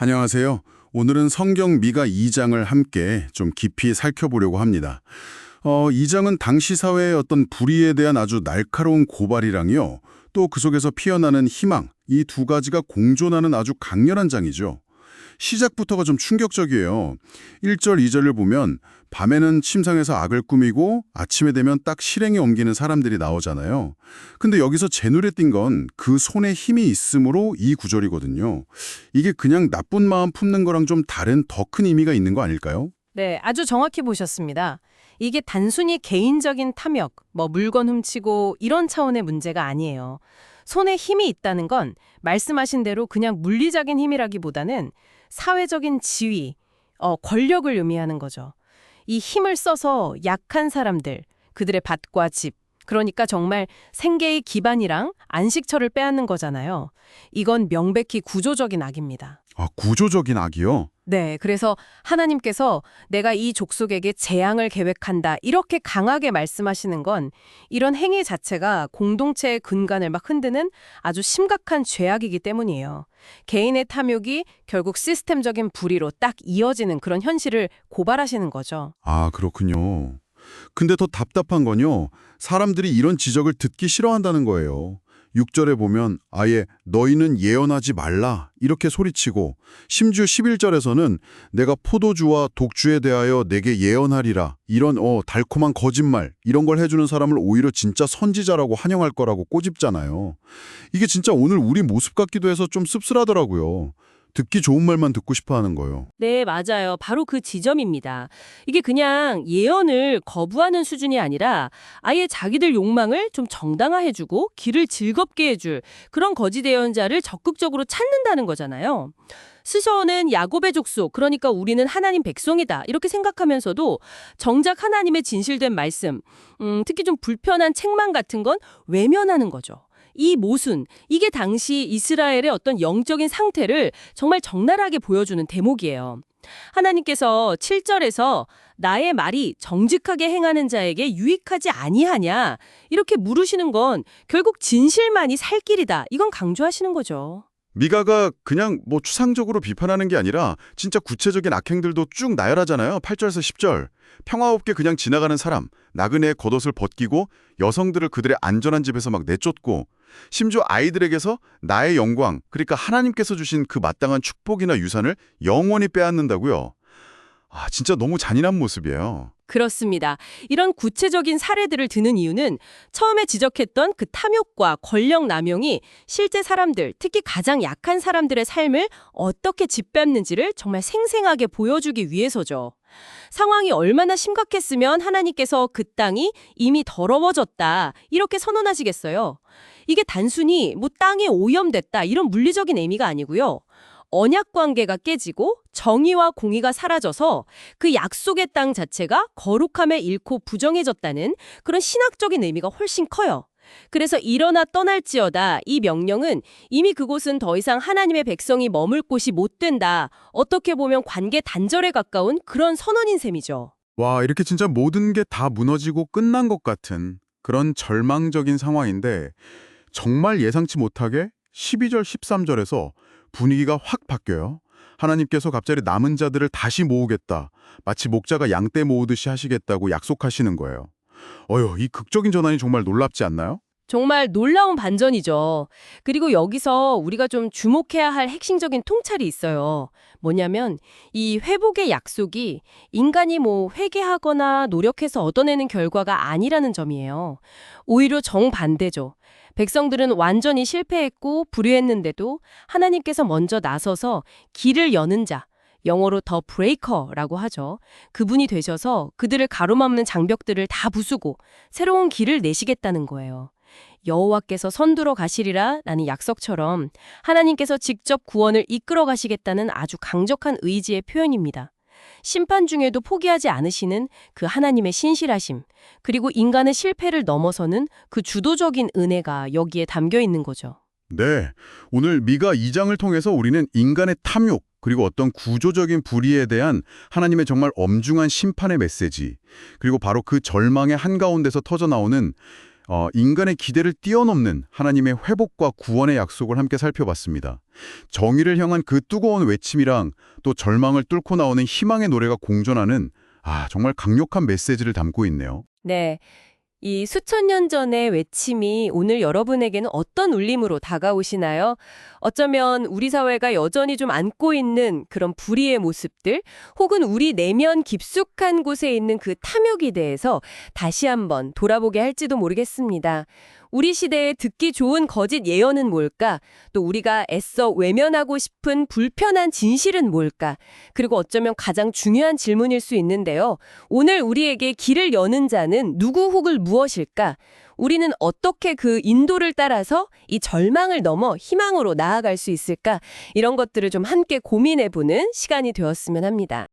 안녕하세요. 오늘은 성경 미가 2장을 함께 좀 깊이 살펴보려고 합니다. 2장은 당시 사회의 어떤 불의에 대한 아주 날카로운 고발이랑요. 또 그 속에서 피어나는 희망, 이 두 가지가 공존하는 아주 강렬한 장이죠. 시작부터가 좀 충격적이에요. 1절, 2절을 보면 밤에는 침상에서 악을 꾸미고 아침에 되면 딱 실행에 옮기는 사람들이 나오잖아요. 근데 여기서 제 눈에 띈 건 그 손에 힘이 있으므로 이 구절이거든요. 이게 그냥 나쁜 마음 품는 거랑 좀 다른 더 큰 의미가 있는 거 아닐까요? 네, 아주 정확히 보셨습니다. 이게 단순히 개인적인 탐욕, 물건 훔치고 이런 차원의 문제가 아니에요. 손에 힘이 있다는 건 말씀하신 대로 그냥 물리적인 힘이라기보다는 사회적인 지위, 권력을 의미하는 거죠. 이 힘을 써서 약한 사람들, 그들의 밭과 집, 그러니까 정말 생계의 기반이랑 안식처를 빼앗는 거잖아요. 이건 명백히 구조적인 악입니다. 아, 구조적인 악이요? 네, 그래서 하나님께서 내가 이 족속에게 재앙을 계획한다 이렇게 강하게 말씀하시는 건 이런 행위 자체가 공동체의 근간을 막 흔드는 아주 심각한 죄악이기 때문이에요. 개인의 탐욕이 결국 시스템적인 불의로 딱 이어지는 그런 현실을 고발하시는 거죠. 아, 그렇군요. 근데 더 답답한 건요. 사람들이 이런 지적을 듣기 싫어한다는 거예요. 6절에 보면 아예 너희는 예언하지 말라 이렇게 소리치고 심지어 11절에서는 내가 포도주와 독주에 대하여 내게 예언하리라 이런 달콤한 거짓말 이런 걸 해주는 사람을 오히려 진짜 선지자라고 환영할 거라고 꼬집잖아요. 이게 진짜 오늘 우리 모습 같기도 해서 좀 씁쓸하더라고요. 듣기 좋은 말만 듣고 싶어 하는 거예요. 네, 맞아요. 바로 그 지점입니다. 이게 그냥 예언을 거부하는 수준이 아니라 아예 자기들 욕망을 좀 정당화해주고 길을 즐겁게 해줄 그런 거짓 예언자를 적극적으로 찾는다는 거잖아요. 스셔는 야곱의 족속, 그러니까 우리는 하나님 백성이다 이렇게 생각하면서도 정작 하나님의 진실된 말씀, 특히 좀 불편한 책망 같은 건 외면하는 거죠. 이 모순, 이게 당시 이스라엘의 어떤 영적인 상태를 정말 적나라하게 보여주는 대목이에요. 하나님께서 7절에서 나의 말이 정직하게 행하는 자에게 유익하지 아니하냐 이렇게 물으시는 건 결국 진실만이 살 길이다. 이건 강조하시는 거죠. 미가가 그냥 추상적으로 비판하는 게 아니라 진짜 구체적인 악행들도 쭉 나열하잖아요. 8절에서 10절. 평화롭게 그냥 지나가는 사람, 나그네의 겉옷을 벗기고 여성들을 그들의 안전한 집에서 막 내쫓고 심지어 아이들에게서 나의 영광, 그러니까 하나님께서 주신 그 마땅한 축복이나 유산을 영원히 빼앗는다고요. 아, 진짜 너무 잔인한 모습이에요. 그렇습니다. 이런 구체적인 사례들을 드는 이유는 처음에 지적했던 그 탐욕과 권력 남용이 실제 사람들, 특히 가장 약한 사람들의 삶을 어떻게 짓밟는지를 정말 생생하게 보여주기 위해서죠. 상황이 얼마나 심각했으면 하나님께서 그 땅이 이미 더러워졌다 이렇게 선언하시겠어요. 이게 단순히 땅이 오염됐다 이런 물리적인 의미가 아니고요. 언약 관계가 깨지고 정의와 공의가 사라져서 그 약속의 땅 자체가 거룩함을 잃고 부정해졌다는 그런 신학적인 의미가 훨씬 커요. 그래서 일어나 떠날지어다 이 명령은 이미 그곳은 더 이상 하나님의 백성이 머물 곳이 못 된다. 어떻게 보면 관계 단절에 가까운 그런 선언인 셈이죠. 와, 이렇게 진짜 모든 게 다 무너지고 끝난 것 같은 그런 절망적인 상황인데 정말 예상치 못하게 12절, 13절에서 분위기가 확 바뀌어요. 하나님께서 갑자기 남은 자들을 다시 모으겠다. 마치 목자가 양떼 모으듯이 하시겠다고 약속하시는 거예요. 이 극적인 전환이 정말 놀랍지 않나요? 정말 놀라운 반전이죠. 그리고 여기서 우리가 좀 주목해야 할 핵심적인 통찰이 있어요. 뭐냐면 이 회복의 약속이 인간이 회개하거나 노력해서 얻어내는 결과가 아니라는 점이에요. 오히려 정반대죠. 백성들은 완전히 실패했고 불의했는데도 하나님께서 먼저 나서서 길을 여는 자, 영어로 더 브레이커라고 하죠. 그분이 되셔서 그들을 가로막는 장벽들을 다 부수고 새로운 길을 내시겠다는 거예요. 여호와께서 선두로 가시리라 라는 약속처럼 하나님께서 직접 구원을 이끌어 가시겠다는 아주 강력한 의지의 표현입니다. 심판 중에도 포기하지 않으시는 그 하나님의 신실하심, 그리고 인간의 실패를 넘어서는 그 주도적인 은혜가 여기에 담겨 있는 거죠. 네, 오늘 미가 2장을 통해서 우리는 인간의 탐욕 그리고 어떤 구조적인 불의에 대한 하나님의 정말 엄중한 심판의 메시지 그리고 바로 그 절망의 한가운데서 터져나오는 인간의 기대를 뛰어넘는 하나님의 회복과 구원의 약속을 함께 살펴봤습니다. 정의를 향한 그 뜨거운 외침이랑 또 절망을 뚫고 나오는 희망의 노래가 공존하는 정말 강력한 메시지를 담고 있네요. 네. 이 수천 년 전의 외침이 오늘 여러분에게는 어떤 울림으로 다가오시나요? 어쩌면 우리 사회가 여전히 좀 안고 있는 그런 불의의 모습들, 혹은 우리 내면 깊숙한 곳에 있는 그 탐욕에 대해서 다시 한번 돌아보게 할지도 모르겠습니다. 우리 시대에 듣기 좋은 거짓 예언은 뭘까? 또 우리가 애써 외면하고 싶은 불편한 진실은 뭘까? 그리고 어쩌면 가장 중요한 질문일 수 있는데요. 오늘 우리에게 길을 여는 자는 누구 혹을 무엇일까? 우리는 어떻게 그 인도를 따라서 이 절망을 넘어 희망으로 나아갈 수 있을까? 이런 것들을 좀 함께 고민해보는 시간이 되었으면 합니다.